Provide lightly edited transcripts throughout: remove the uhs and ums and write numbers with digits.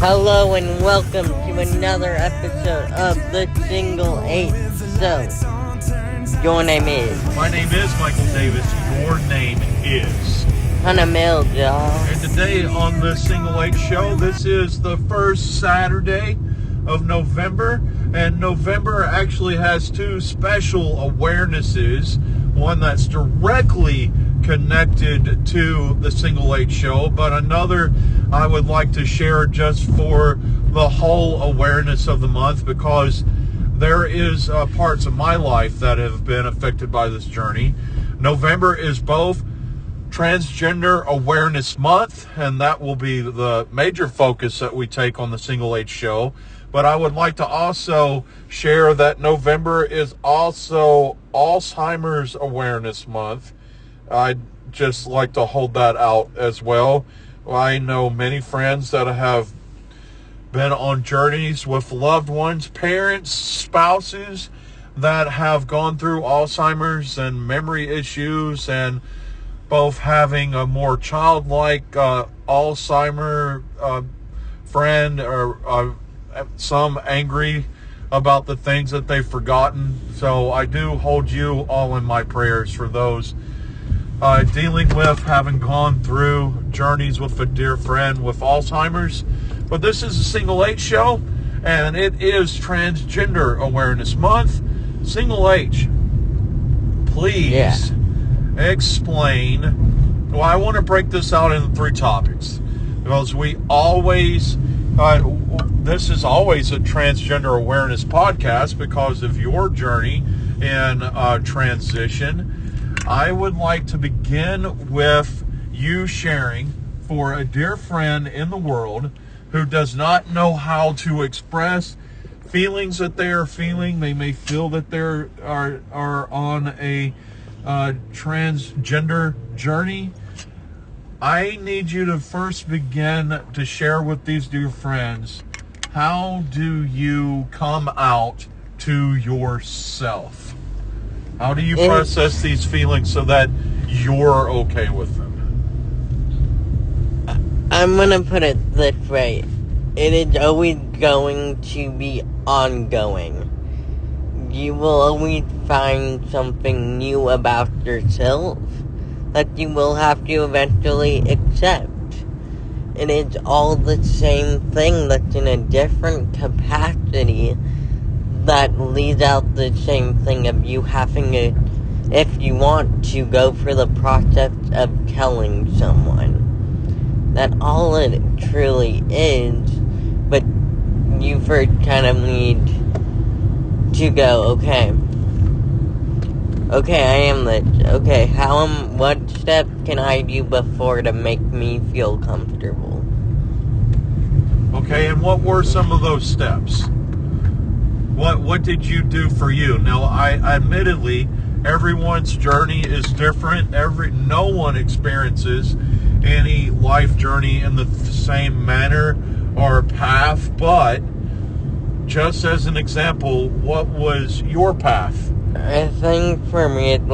Hello and welcome to another episode of The Single Eight Show. Your name is? My name is Michael Davis. Your name is? Hannah Mill, y'all. And today on The Single Eight Show, this is the first Saturday of November. And November actually has two special awarenesses. One that's directly connected to The Single Eight Show, but another I would like to share just for the whole awareness of the month, because there is parts of my life that have been affected by this journey. November is both Transgender Awareness Month, and that will be the major focus that we take on the Single Eight Show. But I would like to also share that November is also Alzheimer's Awareness Month. I'd just like to hold that out as well. I know many friends that have been on journeys with loved ones, parents, spouses that have gone through Alzheimer's and memory issues, and both having a more childlike Alzheimer friend, or some angry about the things that they've forgotten. So I do hold you all in my prayers for those dealing with, having gone through journeys with a dear friend with Alzheimer's. But this is a Single Eight Show, and it is Transgender Awareness Month. Single H, please explain. Well, I want to break this out into three topics, because we always, this is always a transgender awareness podcast because of your journey in transition. I would like to begin with you sharing for a dear friend in the world who does not know how to express feelings that they are feeling. They may feel that they are on a transgender journey. I need you to first begin to share with these dear friends, how do you come out to yourself? How do you process these feelings so that you're okay with them? I'm gonna put it this way. It is always going to be ongoing. You will always find something new about yourself that you will have to eventually accept. It is all the same thing that's in a different capacity that leads out the same thing of you having to, if you want to, go through the process of telling someone. That all it truly is, but you first kind of need to go, okay, I am this. Okay, what steps can I do before to make me feel comfortable? Okay, and what were some of those steps? What did you do for you? Now, I admittedly, everyone's journey is different. No one experiences any life journey in the same manner or path, but just as an example, what was your path? I think for me, it's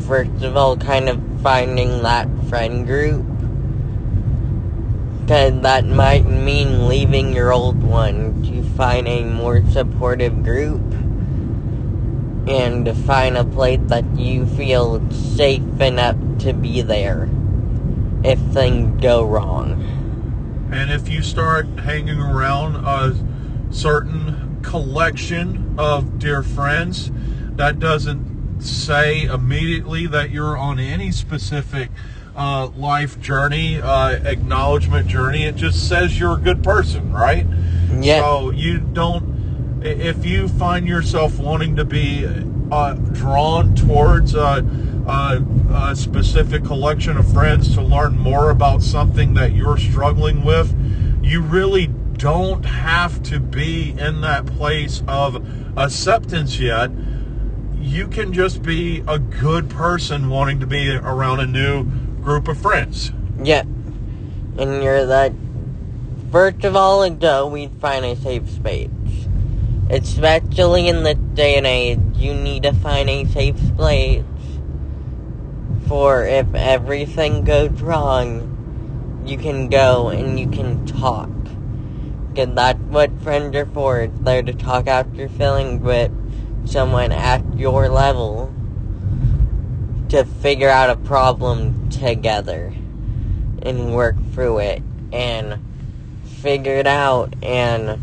first of all, kind of finding that friend group. Because that might mean leaving your old one to find a more supportive group, and to find a place that you feel safe enough to be there if things go wrong. And if you start hanging around a certain collection of dear friends, that doesn't say immediately that you're on any specific life journey, acknowledgement journey. It just says you're a good person, right? Yeah. So you don't, if you find yourself wanting to be drawn towards a specific collection of friends to learn more about something that you're struggling with, you really don't have to be in that place of acceptance yet. You can just be a good person wanting to be around a new group of friends. Yeah. And you're that. First of all, we find a safe space. Especially in this day and age, you need to find a safe place. For if everything goes wrong, you can go and you can talk. Because that's what friends are for. It's there to talk out your feelings with someone at your level to figure out a problem together and work through it and figure it out. And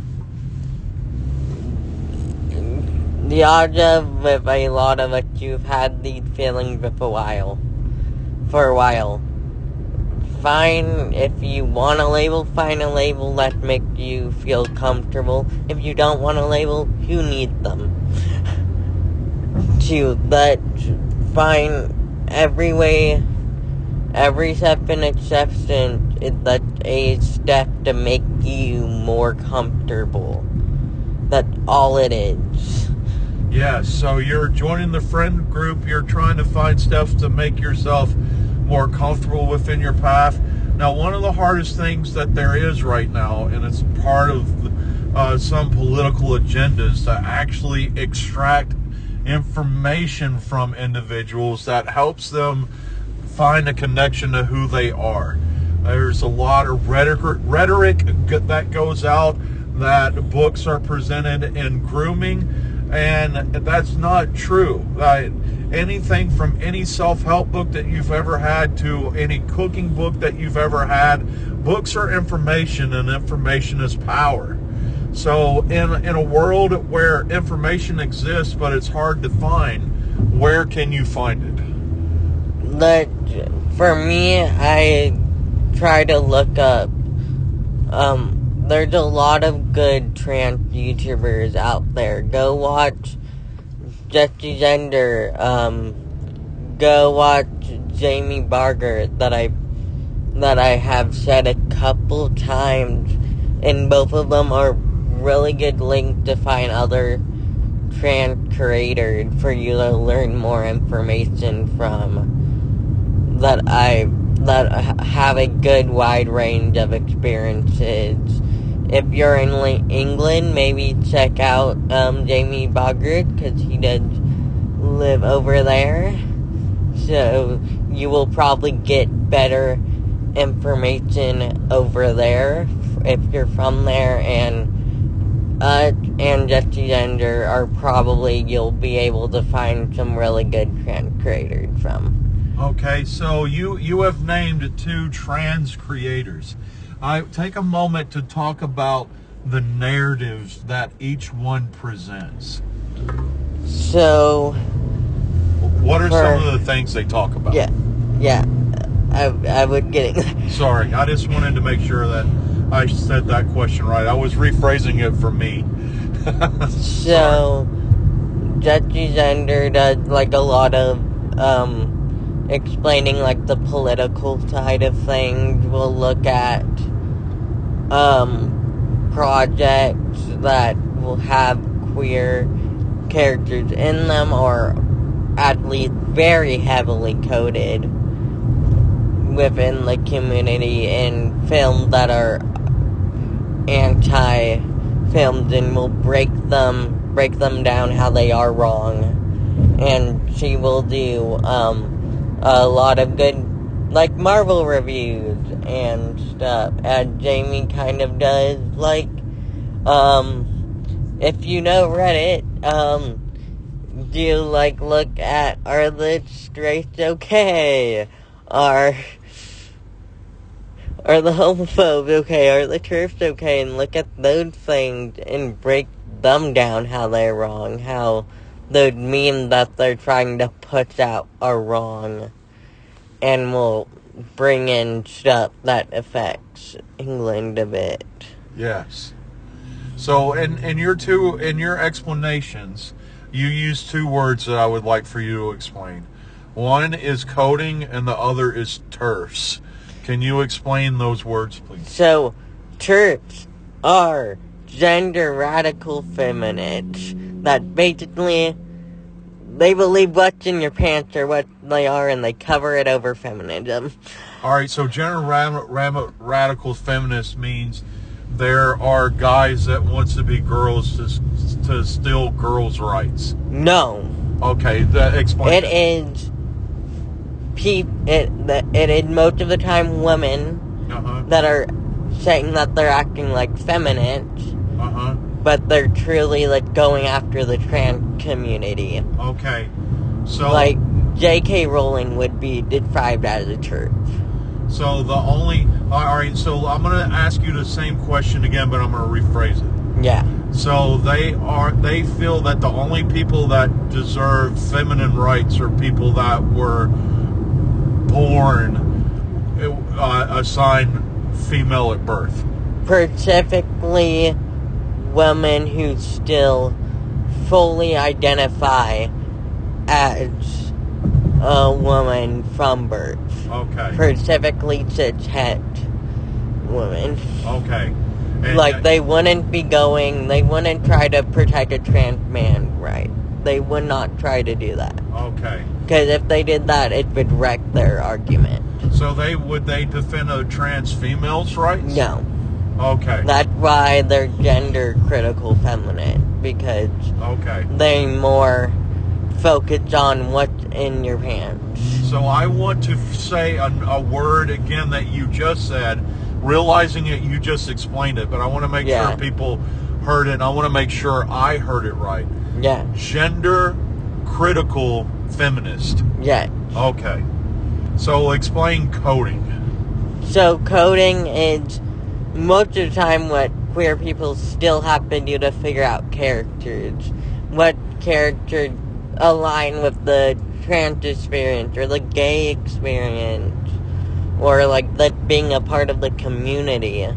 the odds of with a lot of us, you've had these feelings for a while. If you want a label, find a label that makes you feel comfortable. If you don't want a label, you need them. But find every way, every step in acceptance is a step to make you more comfortable. That's all it is. Yeah, so you're joining the friend group, you're trying to find steps to make yourself more comfortable within your path. Now, one of the hardest things that there is right now, and it's part of some political agendas, to actually extract information from individuals that helps them find a connection to who they are. There's a lot of rhetoric that goes out, that books are presented in grooming, and that's not true. Anything from any self-help book that you've ever had to any cooking book that you've ever had, books are information, and information is power. So in a world where information exists but it's hard to find, where can you find it? But for me, I try to look up, there's a lot of good trans YouTubers out there. Go watch Transgender, go watch Jamie Barger that I have said a couple times, and both of them are really good links to find other trans creators for you to learn more information from that have a good wide range of experiences. If you're in England, maybe check out Jamie Barger, because he does live over there. So you will probably get better information over there if you're from there. And Transgender are probably, you'll be able to find some really good trans creators from. Okay, so you have named 2 trans creators. I take a moment to talk about the narratives that each one presents. So, what are some of the things they talk about? Yeah, I would get it. Sorry, I just wanted to make sure that I said that question right. I was rephrasing it for me. So, Transgender does like a lot of explaining like the political side of things. We'll look at projects that will have queer characters in them, or at least very heavily coded within the community, and films that are anti-films, and will break them down how they are wrong. And she will do a lot of good, like, Marvel reviews and stuff, as Jamie kind of does. Like, if you know Reddit, do, like, look at, are the straights okay? Are the homophobes okay? Are the TERFs okay? And look at those things and break them down how they're wrong, how the memes that they're trying to put out are wrong, and will bring in stuff that affects England a bit. Yes. So in your explanations, you use 2 words that I would like for you to explain. One is coding and the other is TERFs. Can you explain those words, please? So, TERFs are gender radical feminists that basically, they believe what's in your pants are what they are, and they cover it over feminism. Alright, so gender radical feminist means there are guys that wants to be girls to steal girls' rights. No. Okay, explain. It is most of the time women that are saying that they're acting like feminists, but they're truly like going after the trans community. Okay. So like J.K. Rowling would be described as a church. So the only... Alright, so I'm going to ask you the same question again, but I'm going to rephrase it. Yeah. So they feel that the only people that deserve feminine rights are people that were born assigned female at birth. Specifically, women who still fully identify as a woman from birth. Okay. Specifically cishet women. Okay. And like, they wouldn't try to protect a trans man, right? They would not try to do that. Okay. Because if they did that, it would wreck their argument. So would they defend a trans female's rights? No. Okay. That's why they're gender critical feminine, because they more focus on what's in your pants. So I want to say a word again that you just said, realizing it, you just explained it, but I want to make sure people heard it, and I want to make sure I heard it right. Yeah. Gender critical feminist. Yeah. Okay. So explain coding. So coding is most of the time what queer people still have to do to figure out characters. What characters align with the trans experience or the gay experience, or like that being a part of the community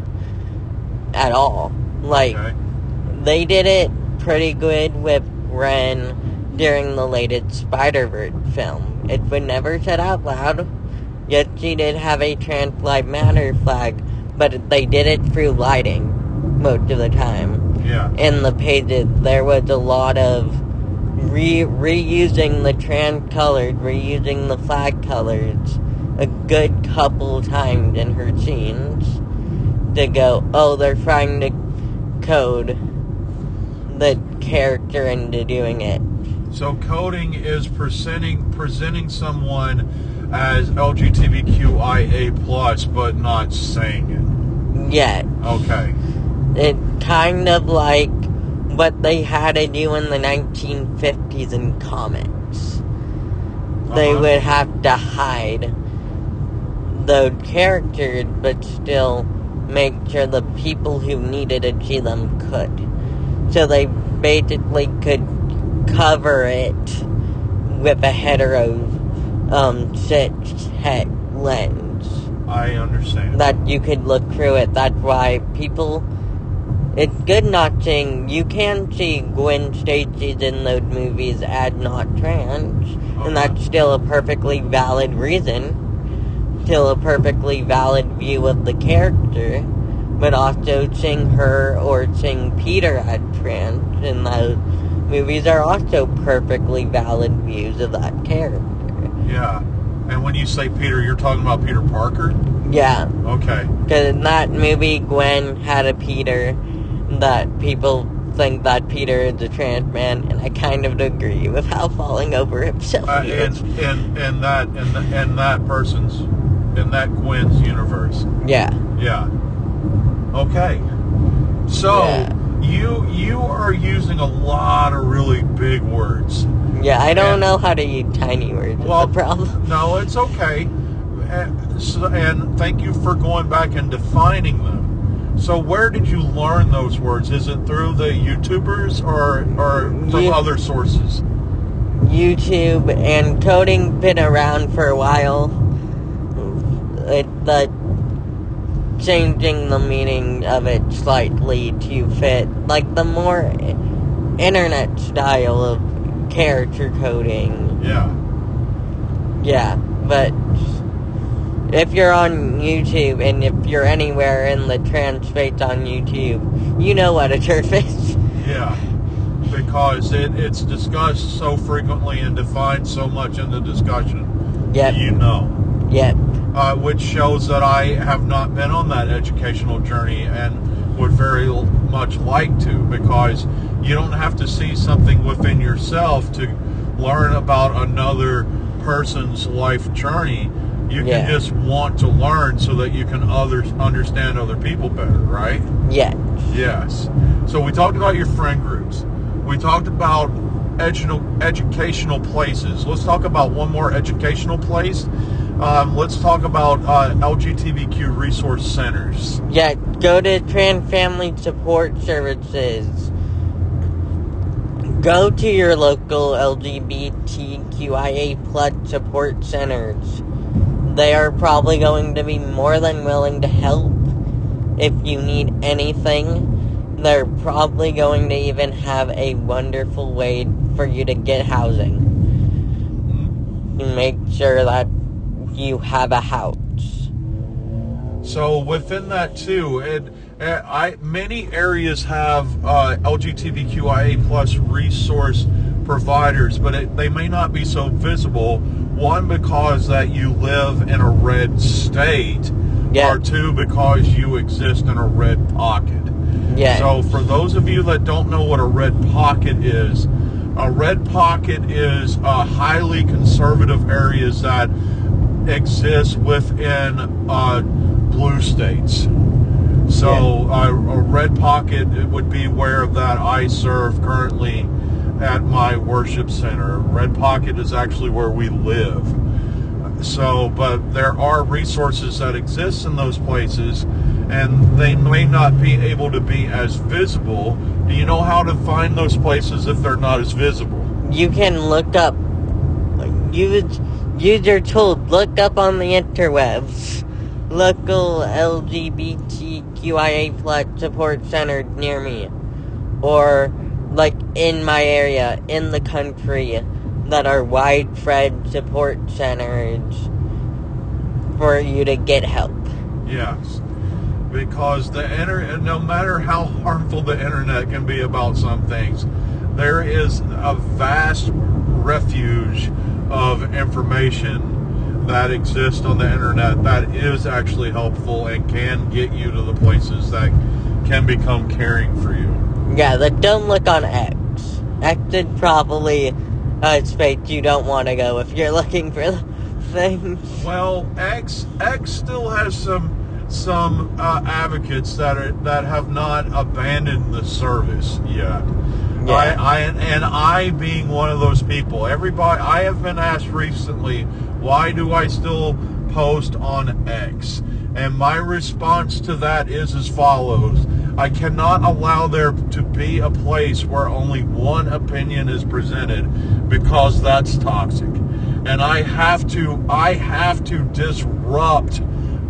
at all. Like, they did it pretty good with Ren during the latest Spider-Verse film. It was never said out loud, yet she did have a Trans Lives Matter flag, but they did it through lighting most of the time. Yeah. In the pages, there was a lot of reusing the trans colors, reusing the flag colors a good couple times in her scenes to go, oh, they're trying to code the character into doing it. So coding is presenting someone as LGBTQIA+, but not saying it. Yeah. Okay. It's kind of like what they had to do in the 1950s in comics. They would have to hide those characters, but still make sure the people who needed to see them could. So they basically could cover it with a hetero cis-het lens. I understand. That you could look through it. That's why people... It's good not seeing... You can see Gwen Stacy's in those movies as not trans, and that's still a perfectly valid reason. Still a perfectly valid view of the character. But also seeing her or seeing Peter as trans in those movies are also perfectly valid views of that character. Yeah. And when you say Peter, you're talking about Peter Parker? Yeah. Okay. Because in that movie, Gwen had a Peter that people think that Peter is a trans man, and I kind of agree with how falling over himself is. In that person's, in that Gwen's universe. Yeah. Yeah. Okay. So, you are using a lot of really big words. Yeah, I don't know how to use tiny words. Well, the problem. No, it's okay. And thank you for going back and defining them. So where did you learn those words? Is it through the YouTubers or from other sources? YouTube, and coding been around for a while. Changing the meaning of it slightly to fit, like, the more internet style of character coding. Yeah. Yeah, but if you're on YouTube, and if you're anywhere in the trans space on YouTube, you know what a turf is. Yeah, because it's discussed so frequently and defined so much in the discussion. Yep. You know. Yep. Which shows that I have not been on that educational journey and would very much like to, because you don't have to see something within yourself to learn about another person's life journey. You can just want to learn so that you can understand other people better, right? Yes. Yes. So we talked about your friend groups. We talked about educational places. Let's talk about one more educational place. Let's talk about LGBTQ resource centers. Yeah, go to Trans Family Support Services. Go to your local LGBTQIA plus support centers. They are probably going to be more than willing to help if you need anything. They're probably going to even have a wonderful way for you to get housing. And make sure that you have a house. So within that too, many areas have LGBTQIA plus resource providers, but they may not be so visible. One, because that you live in a red state, or two, because you exist in a red pocket. Yeah. So for those of you that don't know what a red pocket is highly conservative areas that exist within blue states. So a red pocket would be where that I serve currently at my worship center. Red pocket is actually where we live. So, but there are resources that exist in those places, and they may not be able to be as visible. Do you know how to find those places if they're not as visible? You can look up, use your tool, look up on the interwebs, local LGBTQIA plus support center near me, or like in my area, in the country, that are widespread support centers for you to get help. Yes, because no matter how harmful the internet can be about some things, there is a vast refuge of information that exists on the internet that is actually helpful and can get you to the places that can become caring for you. Yeah, but don't look on X. X is probably a space you don't want to go if you're looking for things. Well, X still has some advocates that have not abandoned the service yet. Yeah. I being one of those people. Everybody, I have been asked recently, why do I still post on X? And my response to that is as follows. I cannot allow there to be a place where only one opinion is presented, because that's toxic. And I have to disrupt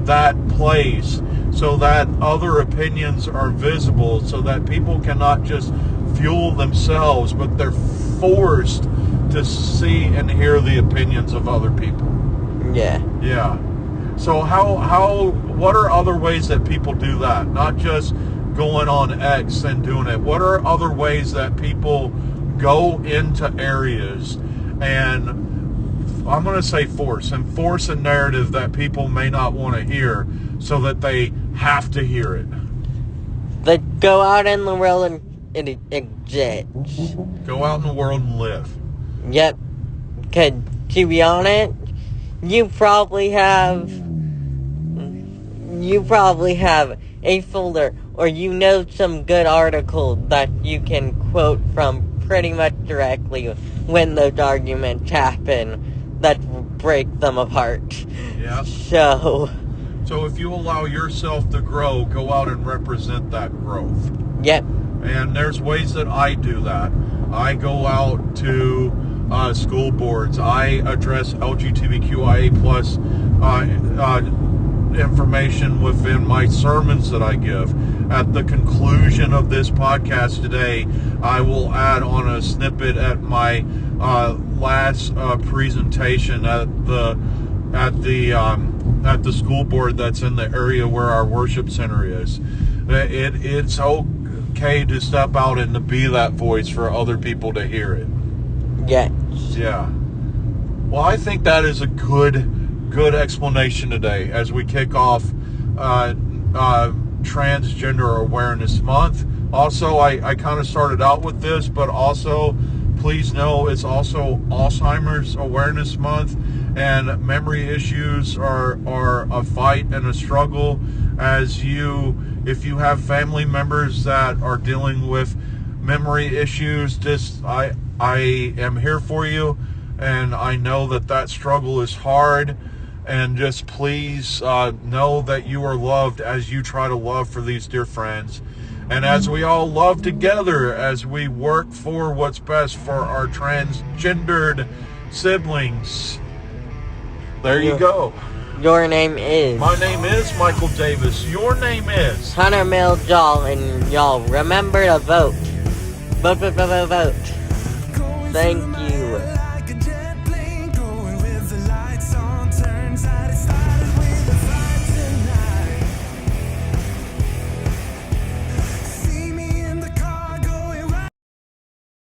that place so that other opinions are visible, so that people cannot just fuel themselves, but they're forced to see and hear the opinions of other people. Yeah. Yeah. So what are other ways that people do that? Not just going on X and doing it. What are other ways that people go into areas and, I'm going to say force a narrative that people may not want to hear, so that they have to hear it? But go out in the world and exist. Go out in the world and live. Yep. Because, to be honest, you probably have a folder, or some good article that you can quote from pretty much directly when those arguments happen that break them apart. Yeah. So if you allow yourself to grow, go out and represent that growth. Yep. And there's ways that I do that. I go out to school boards. I address LGBTQIA plus information within my sermons that I give. At the conclusion of this podcast today, I will add on a snippet at my last presentation at the school board that's in the area where our worship center is. It's okay to step out and to be that voice for other people to hear it. Yes. Yeah. Well, I think that is a good explanation today as we kick off Transgender Awareness Month. Also, I kind of started out with this, but also please know it's also Alzheimer's Awareness Month, And memory issues are a fight and a struggle. If you have family members that are dealing with memory issues, I am here for you, and I know that struggle is hard. And just please know that you are loved as you try to love for these dear friends. And as we all love together, as we work for what's best for our transgendered siblings. There you go. Your name is? My name is Michael Davis. Your name is? Hunter Mill-Jall, and y'all remember to vote. Vote, vote, vote, vote, vote. Thank you.